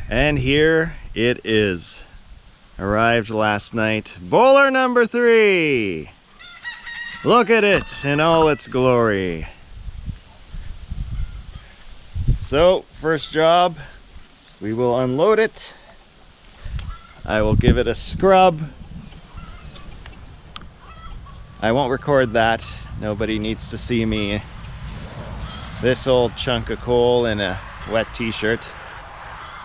And here it is. Arrived last night. Boler number 3. Look at it in all its glory. So, first job, we will unload it. I will give it a scrub. I won't record that. Nobody needs to see me. This old chunk of coal in a wet t-shirt.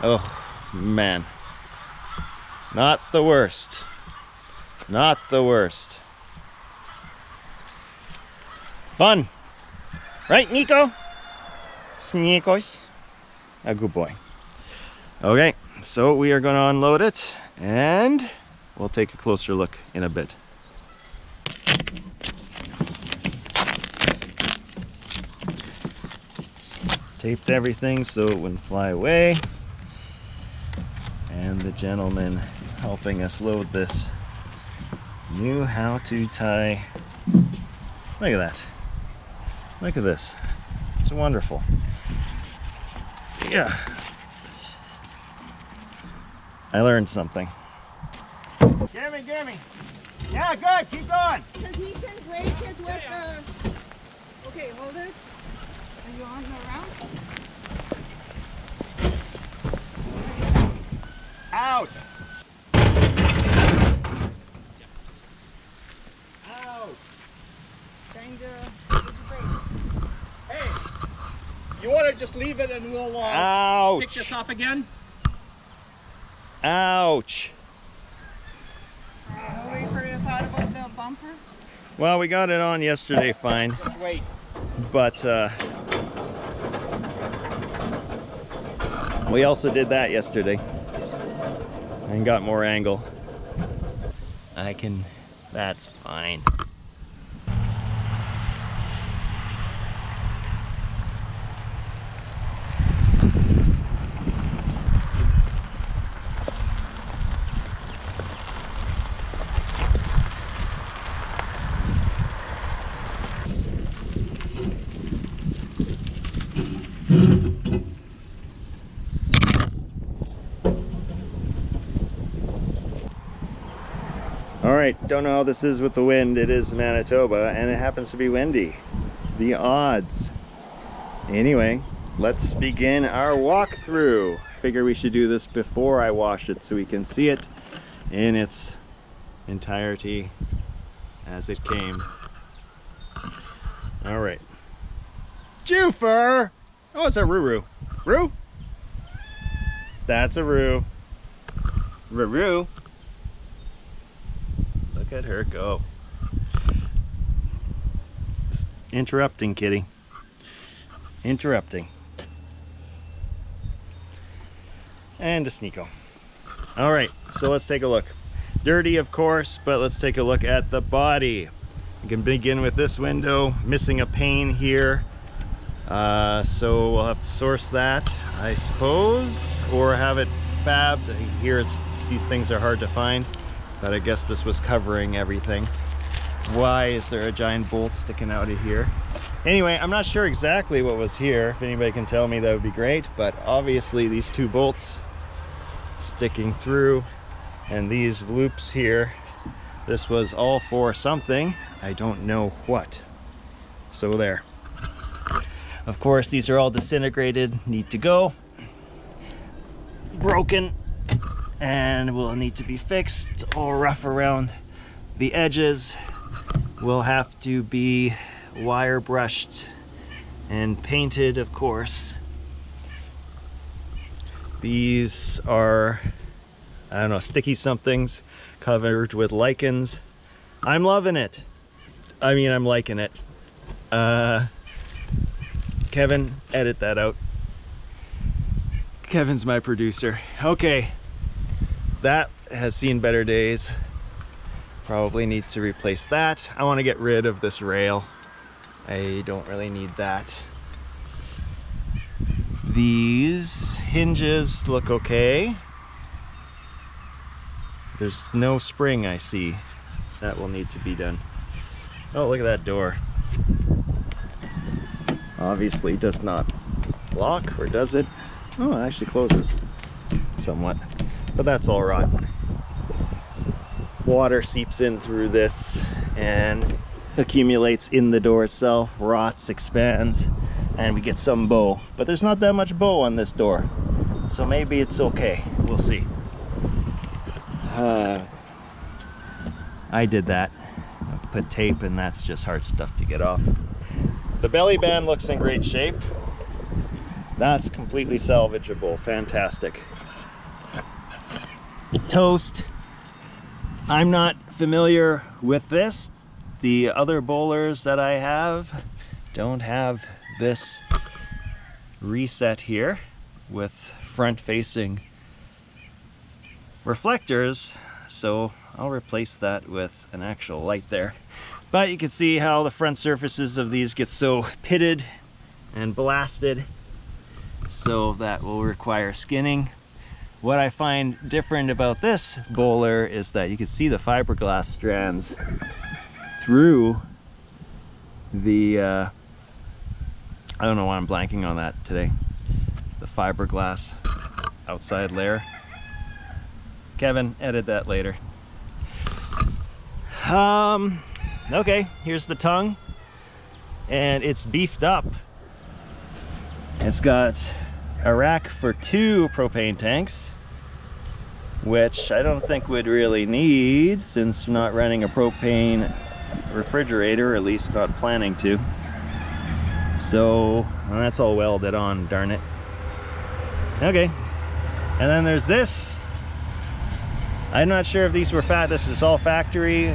Oh, man. Not the worst. Not the worst. Fun. Right, Nico? Sneakos. A good boy. Okay, so we are going to unload it and we'll take a closer look in a bit. Taped everything so it wouldn't fly away. And the gentleman helping us load this knew how to tie. Look at that. Look at this. It's wonderful. Yeah. I learned something. Gimme, gimme. Yeah, good. Keep going. Because he can break it with the... Okay, hold it. Are you on the round? Out. Out. Trying to break. Hey, you want to just leave it and we'll Ouch. pick this off again? Ouch. No way for you thought about the bumper? Well, we got it on yesterday fine, Just wait. but we also did that yesterday and got more angle. That's fine. Alright, don't know how this is with the wind. It is Manitoba and it happens to be windy. The odds. Anyway, let's begin our walkthrough. Figure we should do this before I wash it so we can see it in its entirety as it came. Alright. Jufer! Oh, it's a Roo-Roo. Roo? That's a Roo. Roo-Roo. Look at her go. Interrupting, kitty. Interrupting. And a Sneeko. Alright, so let's take a look. Dirty, of course, but let's take a look at the body. We can begin with this window, missing a pane here. So we'll have to source that, I suppose, or have it fabbed. Here these things are hard to find, but I guess this was covering everything. Why is there a giant bolt sticking out of here? Anyway, I'm not sure exactly what was here. If anybody can tell me, that would be great, but obviously these two bolts sticking through and these loops here, this was all for something. I don't know what. So there. Of course, these are all disintegrated, need to go. Broken, and will need to be fixed. All rough around the edges. Will have to be wire brushed and painted, of course. These are, I don't know, sticky somethings covered with lichens. I'm loving it. I mean, I'm liking it. Kevin, edit that out. Kevin's my producer. Okay, that has seen better days. Probably need to replace that. I want to get rid of this rail. I don't really need that. These hinges look okay. There's no spring I see. That will need to be done. Oh, look at that door. Obviously does not lock, or does it? Oh, it actually closes. somewhat, but that's all rotten. Water seeps in through this and accumulates in the door itself, rots, expands, and we get some bow. But there's not that much bow on this door, so maybe it's okay. We'll see. I did that. I put tape, and that's just hard stuff to get off. The belly band looks in great shape. That's completely salvageable. Fantastic. Toast. I'm not familiar with this. The other bowlers that I have don't have this reset here with front-facing reflectors, so I'll replace that with an actual light there. But you can see how the front surfaces of these get so pitted and blasted, so that will require skinning. What I find different about this bowler is that you can see the fiberglass strands through the I don't know why I'm blanking on that today. The fiberglass outside layer. Kevin, edit that later. Okay, here's the tongue, and it's beefed up. It's got a rack for 2 propane tanks, which I don't think we'd really need since we're not running a propane refrigerator, or at least not planning to. So that's all welded on, darn it. Okay, and then there's this. I'm not sure if these were this is all factory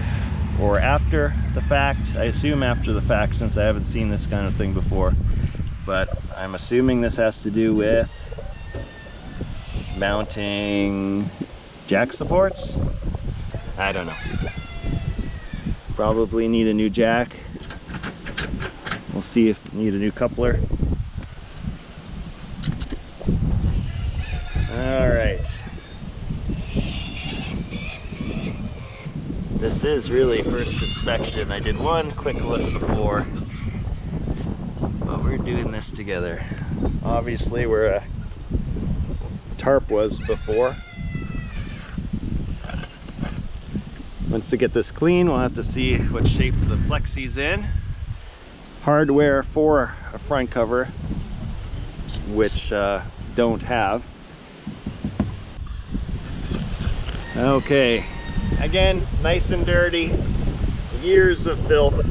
or after the fact. I assume after the fact, since I haven't seen this kind of thing before. But I'm assuming this has to do with mounting jack supports. I don't know. Probably need a new jack. We'll see if we need a new coupler. All right. This is really first inspection. I did one quick look before, but we're doing this together. Obviously where a tarp was before. Once we get this clean, we'll have to see what shape the plexi's in. Hardware for a front cover, which don't have. Okay, again, nice and dirty, years of filth.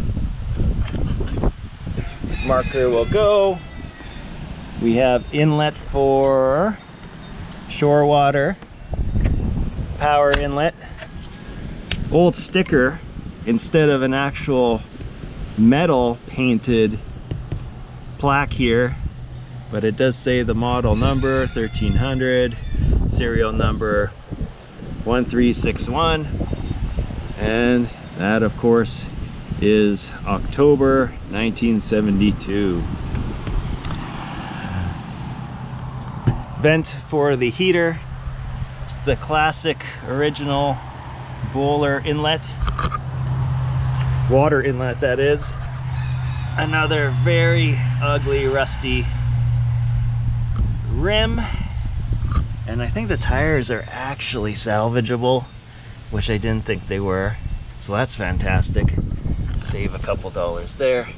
Marker will go. We have inlet for shore water, power inlet. Old sticker instead of an actual metal painted plaque here, but it does say the model number 1300, serial number 1361, and that of course is October 1972. Vent for the heater, the classic original Boler inlet, water inlet that is. Another very ugly rusty rim, and I think the tires are actually salvageable, which I didn't think they were, so that's fantastic. Save a couple dollars there.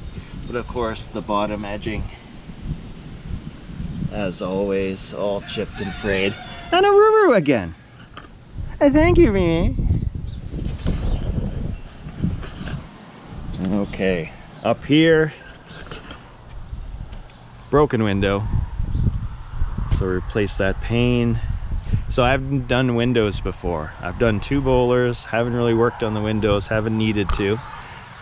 But of course the bottom edging, as always, all chipped and frayed. And a roo-roo again. Thank you, Mimi. Okay, up here, broken window, so replace that pane. So I've done windows before. I've done 2 bowlers, haven't really worked on the windows, haven't needed to,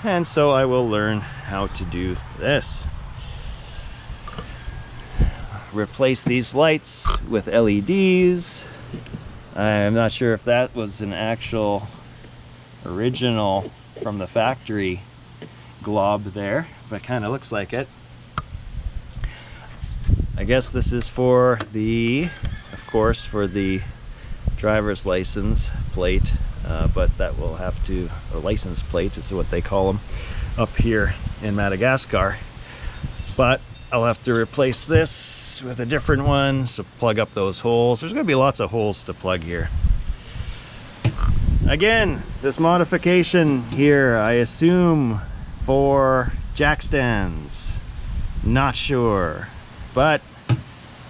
and so I will learn how to do this. Replace these lights with LEDs. I'm not sure if that was an actual original from the factory glob there, but kind of looks like it. I guess this is for the, of course, for the driver's license plate, but that will have to, a license plate is what they call them up here in Madagascar. But I'll have to replace this with a different one, so plug up those holes. There's gonna be lots of holes to plug here. Again, this modification here, I assume for jack stands. Not sure, but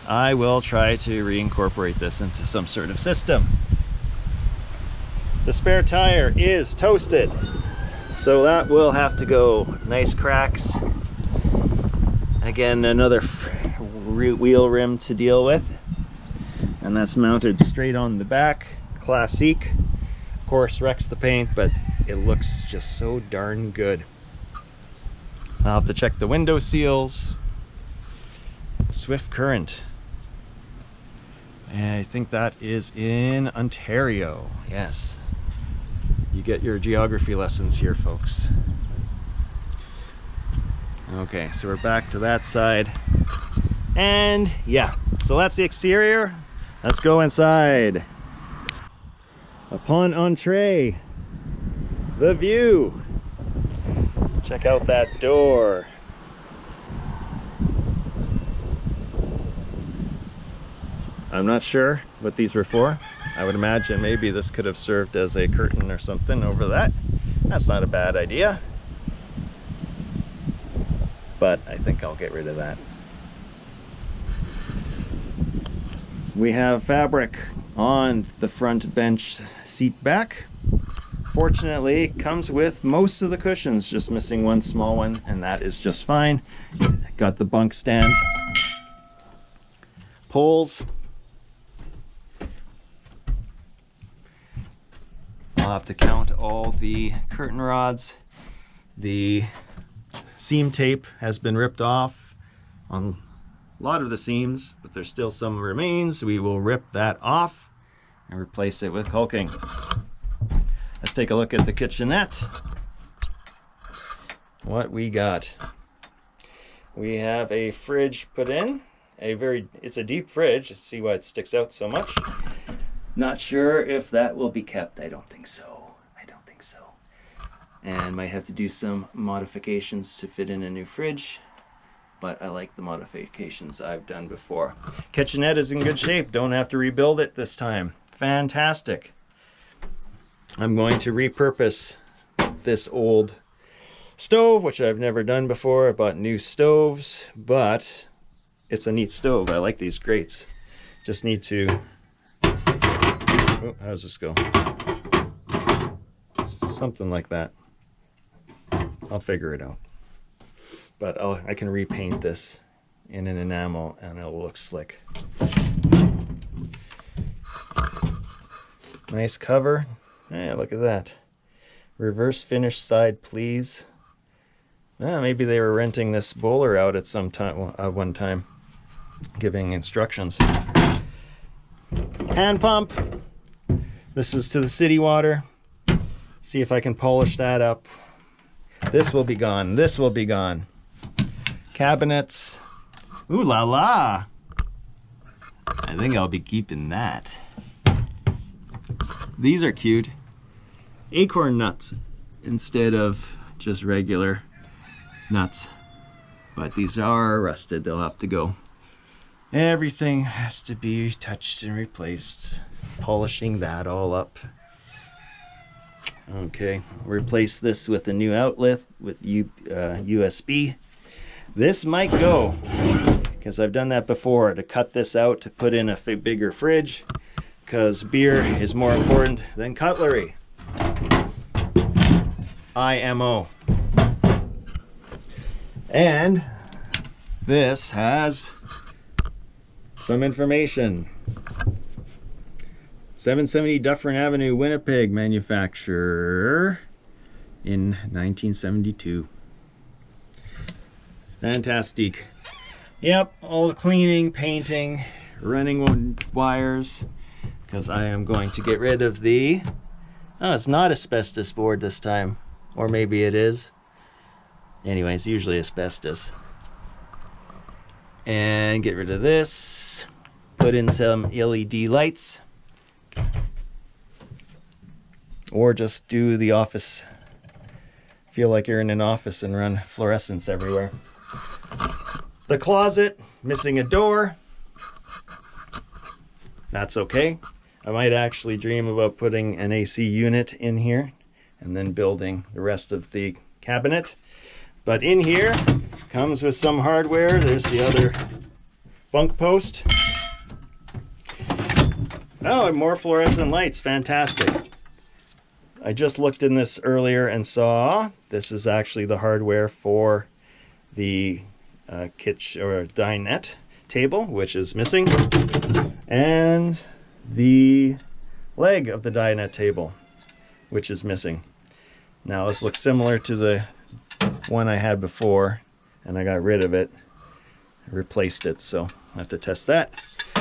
I will try to reincorporate this into some sort of system. The spare tire is toasted, so that will have to go. Nice cracks. Again, another wheel rim to deal with, and that's mounted straight on the back. Classique. Of course, wrecks the paint, but it looks just so darn good. I'll have to check the window seals. Swift Current. And I think that is in Ontario. Yes. You get your geography lessons here, folks. Okay, so we're back to that side. And yeah, so that's the exterior. Let's go inside. Upon entree, the view. Check out that door. I'm not sure what these were for. I would imagine maybe this could have served as a curtain or something over that. That's not a bad idea. But I think I'll get rid of that. We have fabric on the front bench seat back. Fortunately, it comes with most of the cushions, just missing one small one, and that is just fine. Got the bunk stand. Poles. I'll have to count all the curtain rods. The seam tape has been ripped off on a lot of the seams, but there's still some remains. We will rip that off and replace it with caulking. Let's take a look at the kitchenette. What we got. We have a fridge put in. It's a deep fridge. Let's see why it sticks out so much. Not sure if that will be kept. I don't think so. I don't think so. And might have to do some modifications to fit in a new fridge. But I like the modifications I've done before. Kitchenette is in good shape. Don't have to rebuild it this time. Fantastic. I'm going to repurpose this old stove, which I've never done before. I bought new stoves, but it's a neat stove. I like these grates. Just need to... Oh, how does this go? Something like that. I'll figure it out. But I can repaint this in an enamel and it'll look slick. Nice cover. Yeah, look at that. Reverse finish side, please. Maybe they were renting this Boler out at some time, one time, giving instructions. Hand pump. This is to the city water. See if I can polish that up. This will be gone. This will be gone. Cabinets. Ooh la la. I think I'll be keeping that. These are cute. Acorn nuts instead of just regular nuts. But these are rusted. They'll have to go. Everything has to be touched and replaced. Polishing that all up. Okay, replace this with a new outlet with USB. This might go, because I've done that before, to cut this out to put in a bigger fridge, because beer is more important than cutlery. IMO. And this has some information. 770 Dufferin Avenue, Winnipeg, manufacturer in 1972. Fantastic. Yep, all the cleaning, painting, running wires, because I am going to get rid of the... Oh, it's not asbestos board this time. Or maybe it is. Anyways, usually asbestos. And get rid of this. Put in some LED lights. Or just do the office. Feel like you're in an office and run fluorescents everywhere. The closet, missing a door. That's okay. I might actually dream about putting an AC unit in here and then building the rest of the cabinet. But in here comes with some hardware. There's the other bunk post. Oh, and more fluorescent lights. Fantastic. I just looked in this earlier and saw this is actually the hardware for the kitchen or dinette table, which is missing, and the leg of the dinette table, which is missing. Now this looks similar to the one I had before, and I got rid of it. I replaced it, so I have to test that.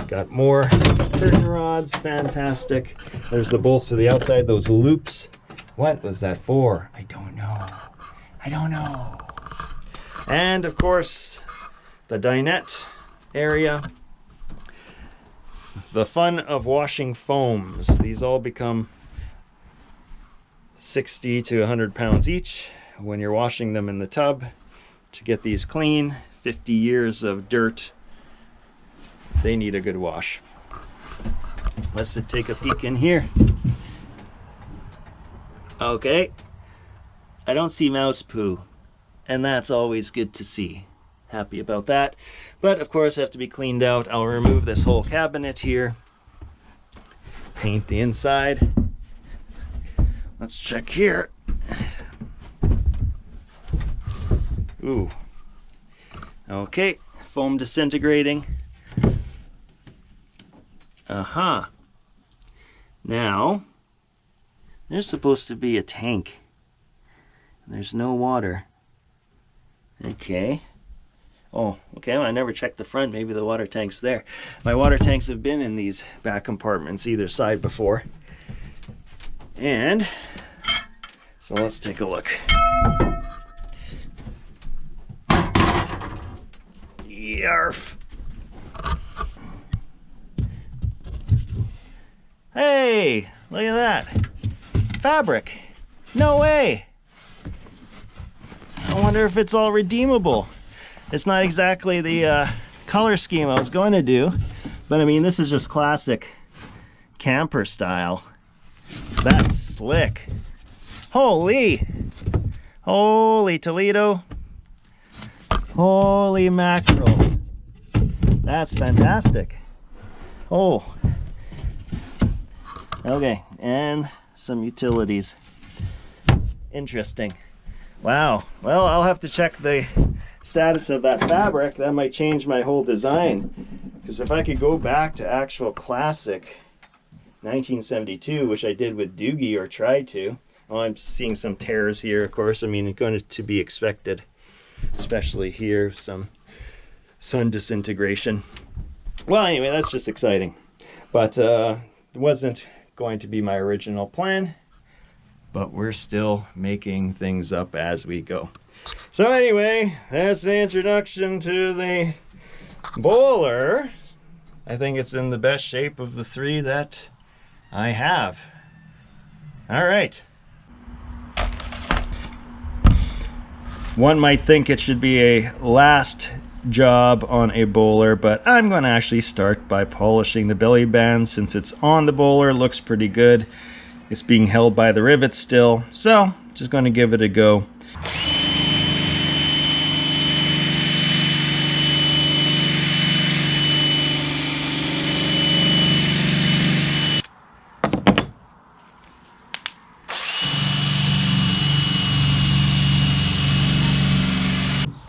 Got more curtain rods. Fantastic. There's the bolts to the outside, those loops. What was that for? I don't know. I don't know. And of course, the dinette area. The fun of washing foams. These all become 60 to 100 pounds each when you're washing them in the tub. To get these clean, 50 years of dirt, they need a good wash. Let's take a peek in here. Okay, I don't see mouse poo, and that's always good to see. Happy about that. But of course, have to be cleaned out. I'll remove this whole cabinet here, paint the inside. Let's check here. Ooh. Okay, foam disintegrating. Now, there's supposed to be a tank. There's no water. Okay. Oh, okay, well, I never checked the front. Maybe the water tank's there. My water tanks have been in these back compartments either side before. And so let's take a look. Yarf. Hey, look at that. Fabric. No way. I wonder if it's all redeemable. It's not exactly the color scheme I was going to do, but I mean, this is just classic camper style. That's slick. Holy Toledo. Holy mackerel. That's fantastic. Oh. Okay, and some utilities. Interesting. Wow. Well, I'll have to check the status of that fabric. That might change my whole design. Because if I could go back to actual classic 1972, which I did with Doogie, or tried to. Well, I'm seeing some tears here, of course. I mean, it's going to be expected. Especially here, some sun disintegration. Well, anyway, that's just exciting. But it wasn't going to be my original plan, but we're still making things up as we go. So anyway, that's the introduction to the Boler. I think it's in the best shape of the three that I have. All right. One might think it should be a last job on a Boler, but I'm going to actually start by polishing the belly band since it's on the Boler. Looks pretty good. It's being held by the rivets still, so just going to give it a go.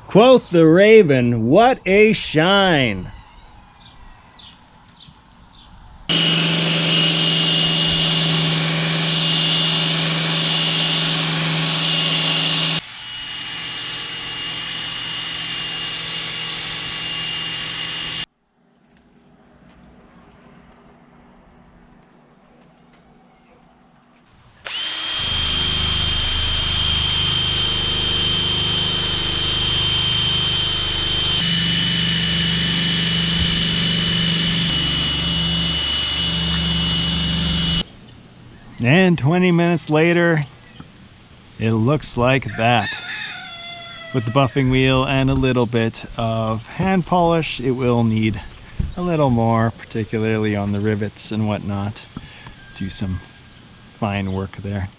Quoth the raven, what a shine! And 20 minutes later, it looks like that. with the buffing wheel and a little bit of hand polish, it will need a little more, particularly on the rivets and whatnot. Do some fine work there.